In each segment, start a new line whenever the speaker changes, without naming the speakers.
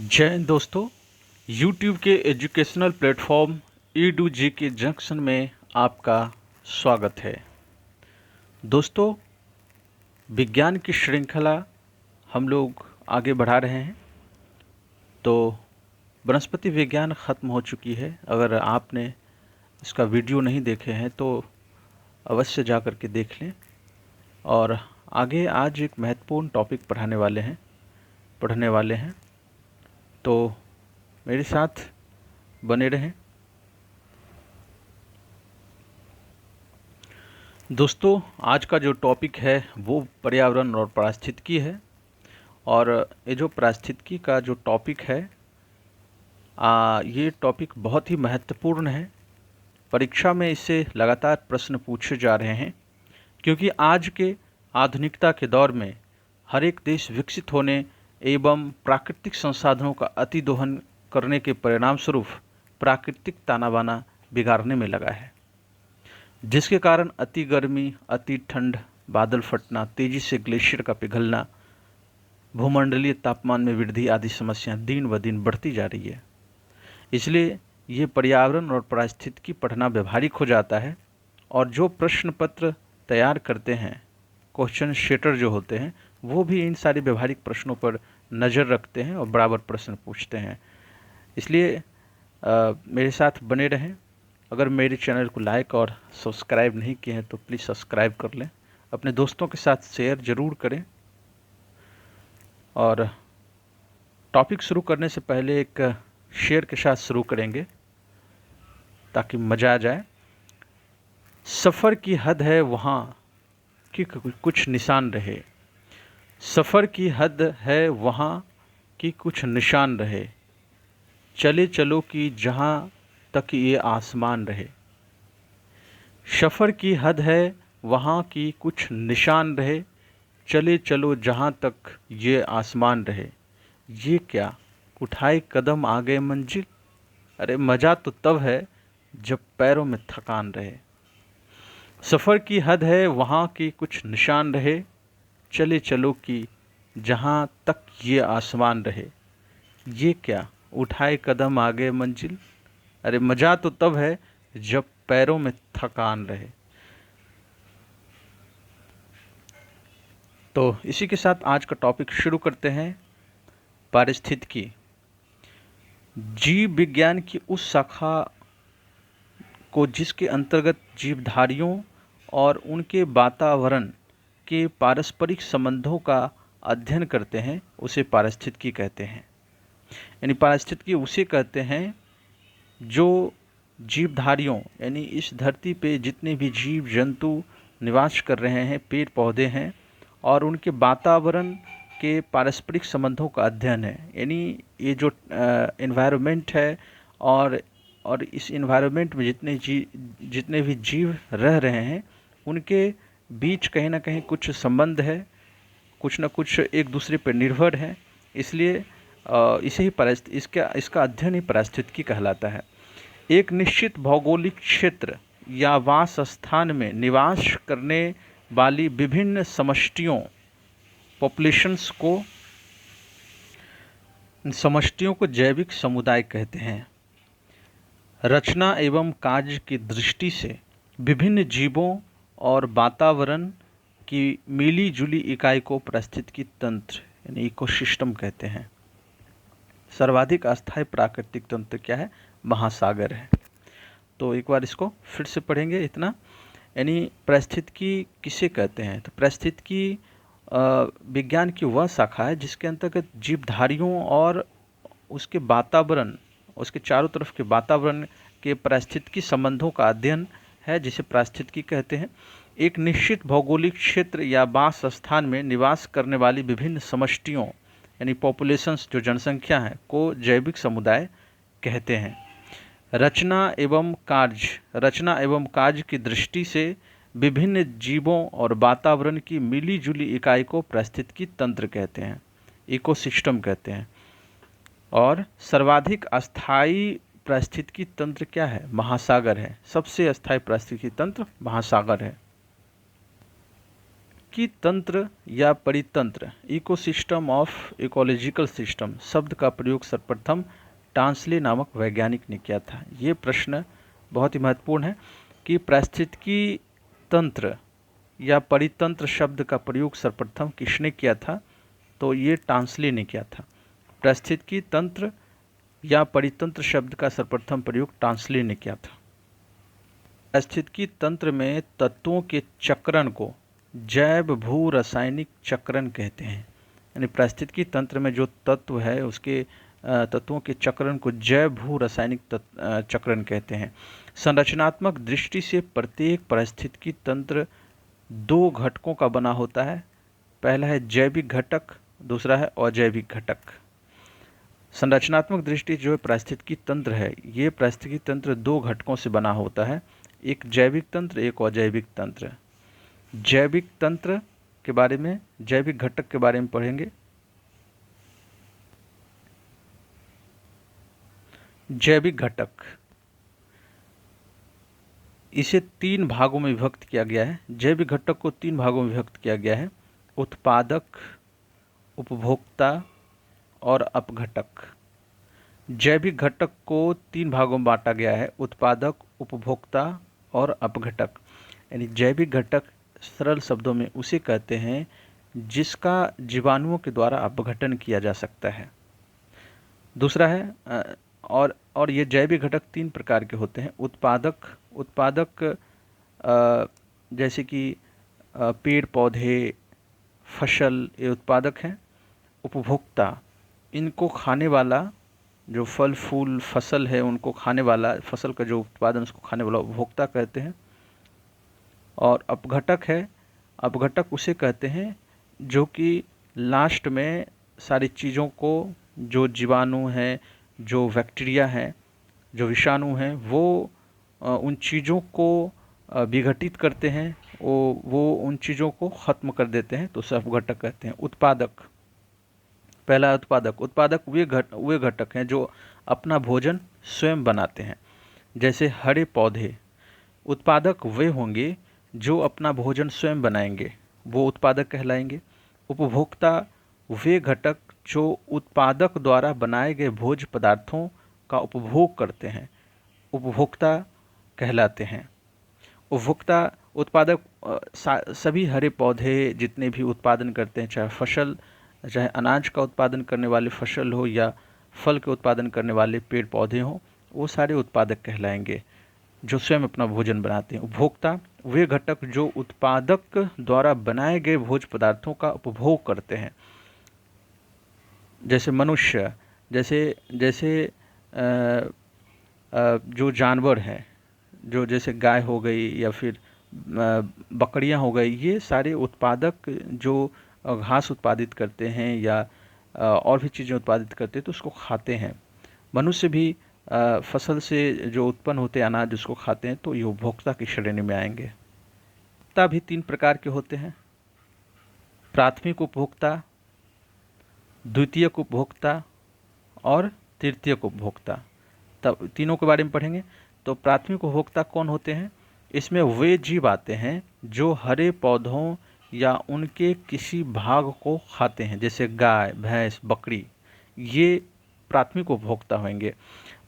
जय हिंद दोस्तों। YouTube के एजुकेशनल प्लेटफॉर्म E2G के जंक्शन में आपका स्वागत है। दोस्तों, विज्ञान की श्रृंखला हम लोग आगे बढ़ा रहे हैं। तो वनस्पति विज्ञान ख़त्म हो चुकी है। अगर आपने इसका वीडियो नहीं देखे हैं तो अवश्य जा कर के देख लें। और आगे आज एक महत्वपूर्ण टॉपिक पढ़ने वाले हैं, तो मेरे साथ बने रहें। दोस्तों, आज का जो टॉपिक है वो पर्यावरण और पारिस्थितिकी है। और ये जो पारिस्थितिकी का जो टॉपिक है, ये टॉपिक बहुत ही महत्वपूर्ण है। परीक्षा में इससे लगातार प्रश्न पूछे जा रहे हैं, क्योंकि आज के आधुनिकता के दौर में हर एक देश विकसित होने एवं प्राकृतिक संसाधनों का अतिदोहन करने के परिणाम स्वरूप प्राकृतिक ताना बाना बिगाड़ने में लगा है, जिसके कारण अति गर्मी, अति ठंड, बादल फटना, तेजी से ग्लेशियर का पिघलना, भूमंडलीय तापमान में वृद्धि आदि समस्याएं दिन ब दिन बढ़ती जा रही है। इसलिए ये पर्यावरण और पारिस्थितिकी पढ़ना व्यवहारिक हो जाता है। और जो प्रश्न पत्र तैयार करते हैं, क्वेश्चन सेटर जो होते हैं, वो भी इन सारे व्यवहारिक प्रश्नों पर नज़र रखते हैं और बराबर प्रश्न पूछते हैं। इसलिए मेरे साथ बने रहें। अगर मेरे चैनल को लाइक और सब्सक्राइब नहीं किए हैं तो प्लीज़ सब्सक्राइब कर लें। अपने दोस्तों के साथ शेयर ज़रूर करें। और टॉपिक शुरू करने से पहले एक शेर के साथ शुरू करेंगे ताकि मज़ा आ जाए। सफ़र की हद है वहाँ कि कुछ निशान रहे, सफ़र की हद है वहाँ कि कुछ निशान रहे, चले चलो कि जहाँ तक ये आसमान रहे। सफ़र की हद है वहाँ की कुछ निशान रहे, चले चलो जहाँ तक ये आसमान रहे। ये क्या, उठाए कदम आगे मंजिल, अरे मज़ा तो तब है जब पैरों में थकान रहे। सफ़र की हद है वहाँ की कुछ निशान रहे, चले चलो कि जहाँ तक ये आसमान रहे। ये क्या, उठाए कदम आगे मंजिल, अरे मज़ा तो तब है जब पैरों में थकान रहे। तो इसी के साथ आज का टॉपिक शुरू करते हैं। पारिस्थितिकी जीव विज्ञान की उस शाखा को जिसके अंतर्गत जीवधारियों और उनके वातावरण के पारस्परिक संबंधों का अध्ययन करते हैं, उसे पारिस्थितिकी कहते हैं। यानी पारिस्थितिकी उसे कहते हैं जो जीवधारियों, यानी इस धरती पे जितने भी जीव जंतु निवास कर रहे हैं, पेड़ पौधे हैं, और उनके वातावरण के पारस्परिक संबंधों का अध्ययन है। यानी ये जो एनवायरनमेंट है और इस एनवायरनमेंट में जितने भी जीव रह रहे हैं, उनके बीच कहीं ना कहीं कुछ संबंध है, कुछ ना कुछ एक दूसरे पर निर्भर है। इसलिए इसे ही इसका अध्ययन ही पारिस्थितिकी कहलाता है। एक निश्चित भौगोलिक क्षेत्र या वास स्थान में निवास करने वाली विभिन्न समष्टियों, समष्टियों को जैविक समुदाय कहते हैं। रचना एवं कार्य की दृष्टि से विभिन्न जीवों और वातावरण की मिली जुली इकाई को पारिस्थितिकी तंत्र यानी इकोसिस्टम कहते हैं। सर्वाधिक अस्थायी प्राकृतिक तंत्र क्या है? महासागर है। तो एक बार इसको फिर से पढ़ेंगे इतना। यानी पारिस्थितिकी किसे कहते हैं? तो पारिस्थितिकी विज्ञान की वह शाखा है जिसके अंतर्गत जीवधारियों और उसके वातावरण, उसके चारों तरफ के वातावरण के पारिस्थितिकी संबंधों का अध्ययन है, जिसे पारिस्थितिकी कहते हैं। एक निश्चित भौगोलिक क्षेत्र या वास स्थान में निवास करने वाली विभिन्न समष्टियों यानी पॉपुलेशंस, जो जनसंख्या है, को जैविक समुदाय कहते हैं। रचना एवं कार्य की दृष्टि से विभिन्न जीवों और वातावरण की मिली जुली इकाई को पारिस्थितिकी तंत्र कहते हैं, इकोसिस्टम कहते हैं। और सर्वाधिक अस्थायी पारिस्थितिकी तंत्र क्या है? महासागर है। सबसे अस्थायी पारिस्थितिकी तंत्र महासागर है। पारिस्थितिकी तंत्र या परितंत्र, इकोसिस्टम ऑफ इकोलॉजिकल सिस्टम शब्द का प्रयोग सर्वप्रथम टांसले नामक वैज्ञानिक ने किया था। ये प्रश्न बहुत ही महत्वपूर्ण है कि पारिस्थितिकी तंत्र या परितंत्र शब्द का प्रयोग सर्वप्रथम किसने किया था, तो ये टांसले ने किया था। पारिस्थितिकी तंत्र या परितंत्र शब्द का सर्वप्रथम प्रयोग टांसले ने किया था। पारिस्थितिकी तंत्र में तत्वों के चक्रण को जैव भू रासायनिक चक्रण कहते हैं। यानी पारिस्थितिकी तंत्र में जो तत्व है उसके तत्वों के चक्रण को जैव भू रासायनिक चक्रण कहते हैं। संरचनात्मक दृष्टि से प्रत्येक पारिस्थितिकी तंत्र दो घटकों का बना होता है। पहला है जैविक घटक, दूसरा है अजैविक घटक। संरचनात्मक दृष्टि जो पारिस्थितिकी तंत्र है, ये पारिस्थितिकी तंत्र दो घटकों से बना होता है, एक जैविक तंत्र, एक अजैविक तंत्र। जैविक तंत्र के बारे में, जैविक घटक के बारे में पढ़ेंगे। जैविक घटक, इसे तीन भागों में विभक्त किया गया है। जैविक घटक को तीन भागों में विभक्त किया गया है: उत्पादक, उपभोक्ता और अपघटक। जैविक घटक को तीन भागों में बांटा गया है: उत्पादक, उपभोक्ता और अपघटक। यानी जैविक घटक सरल शब्दों में उसे कहते हैं जिसका जीवाणुओं के द्वारा अपघटन किया जा सकता है। दूसरा है और ये जैविक घटक तीन प्रकार के होते हैं: उत्पादक जैसे कि पेड़ पौधे, फसल, ये उत्पादक हैं। उपभोक्ता, इनको खाने वाला, जो फल फूल फसल है उनको खाने वाला, फसल का जो उत्पादन उसको खाने वाला उपभोक्ता कहते हैं। और अपघटक है, अपघटक उसे कहते हैं जो कि लास्ट में सारी चीज़ों को, जो जीवाणु हैं, जो बैक्टीरिया हैं, जो विषाणु हैं, वो उन चीज़ों को विघटित करते हैं, वो उन चीज़ों को ख़त्म कर देते हैं, तो उसे अपघटक कहते हैं। उत्पादक, पहला उत्पादक वे घटक हैं जो अपना भोजन स्वयं बनाते हैं, जैसे हरे पौधे। उत्पादक वे होंगे जो अपना भोजन स्वयं बनाएंगे, वो उत्पादक कहलाएंगे। उपभोक्ता वे घटक जो उत्पादक द्वारा बनाए गए भोज्य पदार्थों का उपभोग करते हैं, उपभोक्ता कहलाते हैं। उपभोक्ता, उत्पादक सभी हरे पौधे जितने भी उत्पादन करते हैं, चाहे फसल, चाहे अनाज का उत्पादन करने वाले फसल हो या फल के उत्पादन करने वाले पेड़ पौधे हों, वो सारे उत्पादक कहलाएंगे जो स्वयं अपना भोजन बनाते हैं। उपभोक्ता वे घटक जो उत्पादक द्वारा बनाए गए भोज्य पदार्थों का उपभोग करते हैं, जैसे मनुष्य, जैसे जो जानवर हैं, जो जैसे गाय हो गई या फिर बकरियां हो गई, ये सारे उत्पादक जो घास उत्पादित करते हैं या और भी चीज़ें उत्पादित करते हैं तो उसको खाते हैं। मनुष्य भी फसल से जो उत्पन्न होते हैं अनाज उसको खाते हैं, तो ये उपभोक्ता की श्रेणी में आएंगे। उपभोक्ता भी तीन प्रकार के होते हैं: प्राथमिक उपभोक्ता, द्वितीयक उपभोक्ता और तृतीयक उपभोक्ता। तब तीनों के बारे में पढ़ेंगे। तो प्राथमिक उपभोक्ता कौन होते हैं? इसमें वे जीव आते हैं जो हरे पौधों या उनके किसी भाग को खाते हैं, जैसे गाय, भैंस, बकरी, ये प्राथमिक उपभोक्ता होंगे।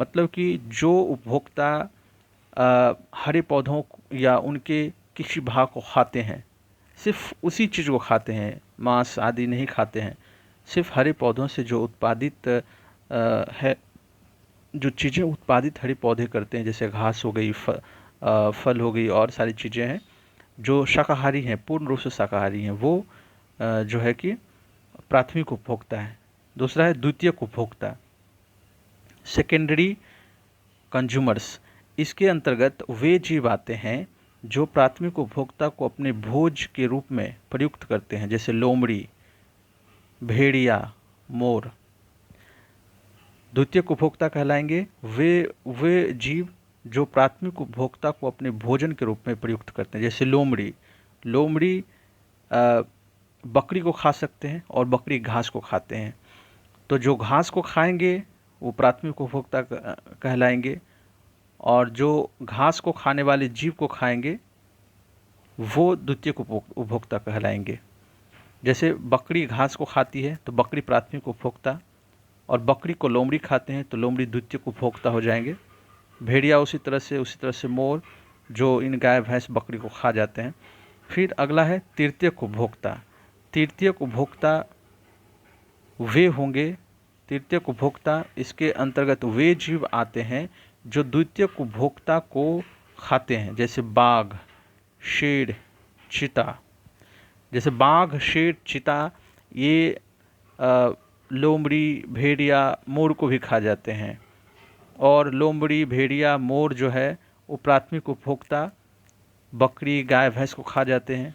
मतलब कि जो उपभोक्ता हरे पौधों या उनके किसी भाग को खाते हैं, सिर्फ उसी चीज़ को खाते हैं, मांस आदि नहीं खाते हैं, सिर्फ हरे पौधों से जो उत्पादित है, जो चीज़ें उत्पादित हरे पौधे करते हैं, जैसे घास हो गई, फल हो गई और सारी चीज़ें हैं जो शाकाहारी हैं, पूर्ण रूप से शाकाहारी हैं, वो जो है कि प्राथमिक उपभोक्ता है। दूसरा है द्वितीयक उपभोक्ता, सेकेंडरी कंज्यूमर्स। इसके अंतर्गत वे जीव आते हैं जो प्राथमिक उपभोक्ता को अपने भोज के रूप में प्रयुक्त करते हैं, जैसे लोमड़ी, भेड़िया, मोर। द्वितीयक उपभोक्ता कहलाएंगे वे जीव जो प्राथमिक उपभोक्ता को अपने भोजन के रूप में प्रयुक्त करते हैं, जैसे लोमड़ी बकरी को खा सकते हैं और बकरी घास को खाते हैं, तो जो घास को खाएंगे वो प्राथमिक उपभोक्ता कहलाएंगे, और जो घास को खाने वाले जीव को खाएंगे वो द्वितीयक उपभोक्ता कहलाएंगे। जैसे बकरी घास को खाती है तो बकरी प्राथमिक उपभोक्ता, और बकरी को लोमड़ी खाते हैं तो लोमड़ी द्वितीयक उपभोक्ता हो जाएंगे। भेड़िया उसी तरह से मोर, जो इन गाय भैंस बकरी को खा जाते हैं। फिर अगला है तृतीयक उपभोक्ता। तृतीयक उपभोक्ता वे होंगे, तृतीयक उपभोक्ता इसके अंतर्गत वे जीव आते हैं जो द्वितीयक उपभोक्ता को खाते हैं, जैसे बाघ, शेर, चीता। जैसे बाघ, शेर, चीता ये लोमड़ी, भेड़िया, मोर को भी खा जाते हैं। और लोमड़ी, भेड़िया, मोर जो है वो प्राथमिक उपभोक्ता बकरी, गाय, भैंस को खा जाते हैं।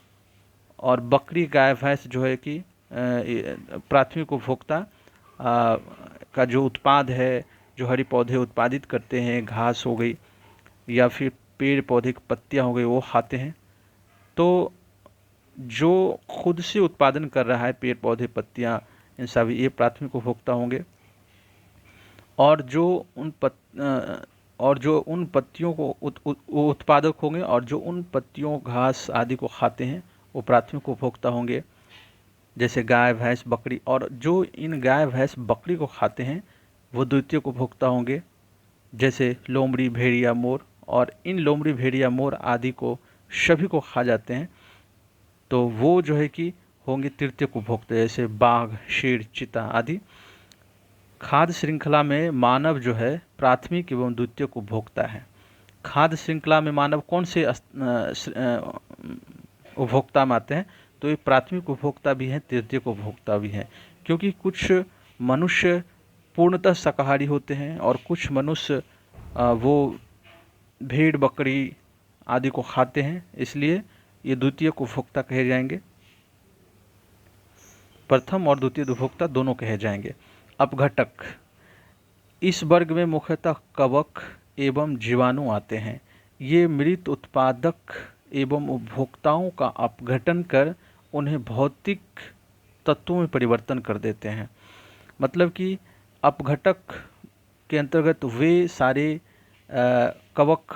और बकरी, गाय, भैंस जो है कि प्राथमिक उपभोक्ता का जो उत्पाद है, जो हरी पौधे उत्पादित करते हैं, घास हो गई या फिर पेड़ पौधे की पत्तियाँ हो गई, वो खाते हैं। तो जो खुद से उत्पादन कर रहा है पेड़ पौधे, पत्तियाँ, इन सभी ये प्राथमिक उपभोक्ता होंगे। और जो उन पत्तियों को उत्पादक होंगे, और जो उन पत्तियों, घास आदि को खाते हैं वो प्राथमिक उपभोक्ता होंगे, जैसे गाय, भैंस, बकरी। और जो इन गाय, भैंस, बकरी को खाते हैं वो द्वितीयक उपभोक्ता होंगे, जैसे लोमड़ी, भेड़िया, मोर। और इन लोमड़ी, भेड़िया, मोर आदि को सभी को खा जाते हैं, तो वो जो है कि होंगे तृतीयक उपभोक्ता, जैसे बाघ, शेर, चीता आदि। खाद्य श्रृंखला में मानव जो है प्राथमिक एवं द्वितीयक उपभोक्ता है। खाद्य श्रृंखला में मानव कौन से उपभोक्ता में आते हैं? तो ये प्राथमिक उपभोक्ता भी हैं, तृतीयक उपभोक्ता भी हैं, क्योंकि कुछ मनुष्य पूर्णतः शाकाहारी होते हैं और कुछ मनुष्य वो भेड़, बकरी आदि को खाते हैं, इसलिए ये द्वितीयक उपभोक्ता कहे जाएंगे। प्रथम और द्वितीय उपभोक्ता दोनों कहे जाएंगे। अपघटक, इस वर्ग में मुख्यतः कवक एवं जीवाणु आते हैं। ये मृत उत्पादक एवं उपभोक्ताओं का अपघटन कर उन्हें भौतिक तत्वों में परिवर्तन कर देते हैं। मतलब कि अपघटक के अंतर्गत वे सारे कवक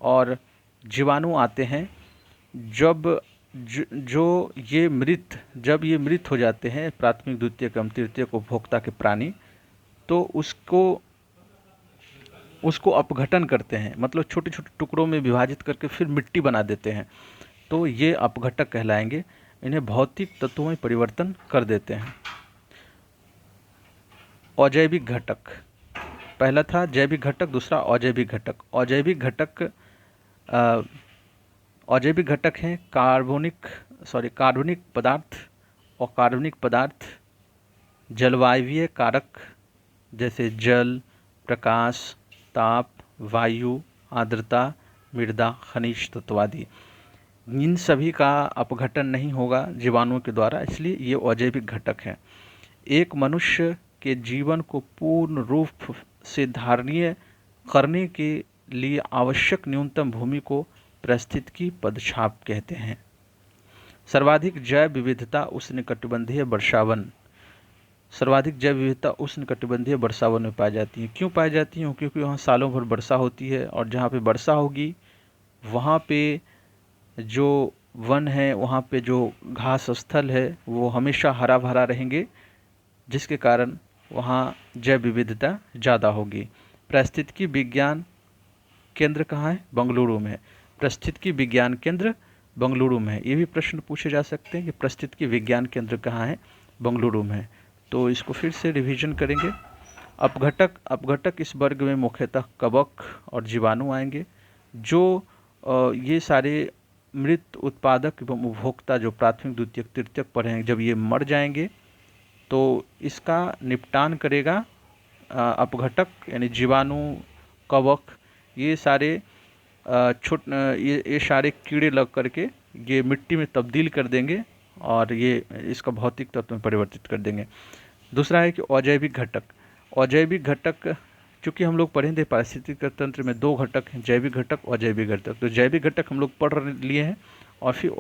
और जीवाणु आते हैं जब ये मृत हो जाते हैं, प्राथमिक, द्वितीयक एवं तृतीयक उपभोक्ता के प्राणी, तो उसको अपघटन करते हैं, मतलब छोटे छोटे टुकड़ों में विभाजित करके फिर मिट्टी बना देते हैं, तो ये अपघटक कहलाएंगे। इन्हें भौतिक तत्वों में परिवर्तन कर देते हैं। अजैविक घटक, पहला था जैविक घटक, दूसरा अजैविक घटक। अजैविक घटक हैं कार्बनिक पदार्थ और कार्बनिक पदार्थ, जलवायवीय कारक जैसे जल, प्रकाश, ताप, वायु, आर्द्रता, मृदा, खनिज तत्व आदि। इन सभी का अपघटन नहीं होगा जीवाणुओं के द्वारा, इसलिए ये अजैविक घटक हैं। एक मनुष्य के जीवन को पूर्ण रूप से धारणीय करने के लिए आवश्यक न्यूनतम भूमि को पारिस्थितिकी पदछाप कहते हैं। सर्वाधिक जैव विविधता उष्णकटिबंधीय वर्षावन, सर्वाधिक जैव विविधता उष्णकटिबंधीय वर्षावन में पाई जाती है। क्यों पाई जाती है? क्योंकि वहाँ सालों भर वर्षा होती है, और जहाँ पे वर्षा होगी वहाँ पे जो वन है, वहाँ पे जो घास स्थल है वो हमेशा हरा भरा रहेंगे, जिसके कारण वहाँ जैव विविधता ज़्यादा होगी। पारिस्थितिकी विज्ञान केंद्र कहाँ है? बेंगलुरु में है। पारिस्थितिकी विज्ञान केंद्र बेंगलुरु में है। ये भी प्रश्न पूछे जा सकते हैं कि पारिस्थितिकी विज्ञान केंद्र कहाँ है? बेंगलुरु में है। तो इसको फिर से रिवीजन करेंगे। अपघटक इस वर्ग में मुख्यतः कवक और जीवाणु आएंगे। जो ये सारे मृत उत्पादक एवं उपभोक्ता जो प्राथमिक, द्वितीयक, तृतीयक पर हैं, जब ये मर जाएंगे तो इसका निपटान करेगा अपघटक, यानी जीवाणु, कवक, ये सारे ये सारे कीड़े लग करके ये मिट्टी में तब्दील कर देंगे और ये इसका भौतिक तत्व में परिवर्तित कर देंगे। दूसरा है कि अजैविक घटक। अजैविक घटक, चूँकि हम लोग पढ़े थे पारिस्थितिक तंत्र में दो घटक हैं, जैविक घटक और अजैविक घटक। तो जैविक घटक हम लोग पढ़ लिए हैं, और फिर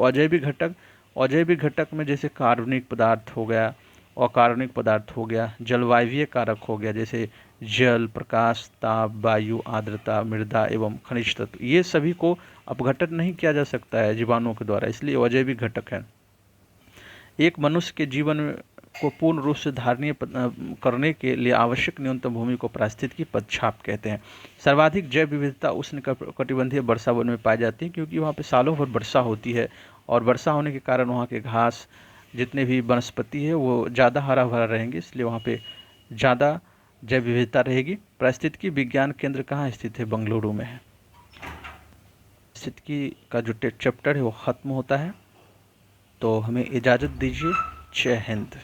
अजैविक घटक में जैसे कार्बनिक पदार्थ हो गया अकार्बनिक पदार्थ हो गया, जलवायवीय कारक हो गया जैसे जल, प्रकाश, ताप, वायु, आर्द्रता, मृदा एवं खनिज तत्व, ये सभी को अपघटन नहीं किया जा सकता है जीवाणुओं के द्वारा, इसलिए अजैविक घटक है। एक मनुष्य के जीवन को पूर्ण रूप से धारणीय करने के लिए आवश्यक न्यूनतम भूमि को पारिस्थितिकी पदछाप कहते हैं। सर्वाधिक जैव विविधता उष्णकटिबंधीय वर्षा वन में पाई जाती है, क्योंकि वहाँ पे सालों भर वर्षा होती है और वर्षा होने के कारण वहाँ के घास, जितने भी वनस्पति है वो ज़्यादा हरा भरा रहेंगे, इसलिए वहाँ पे ज़्यादा जैव विविधता रहेगी। पारिस्थितिकी विज्ञान केंद्र कहाँ स्थित है? बेंगलुरु में है। पारिस्थितिकी का जो चैप्टर है वो ख़त्म होता है, तो हमें इजाज़त दीजिए। जय हिंद।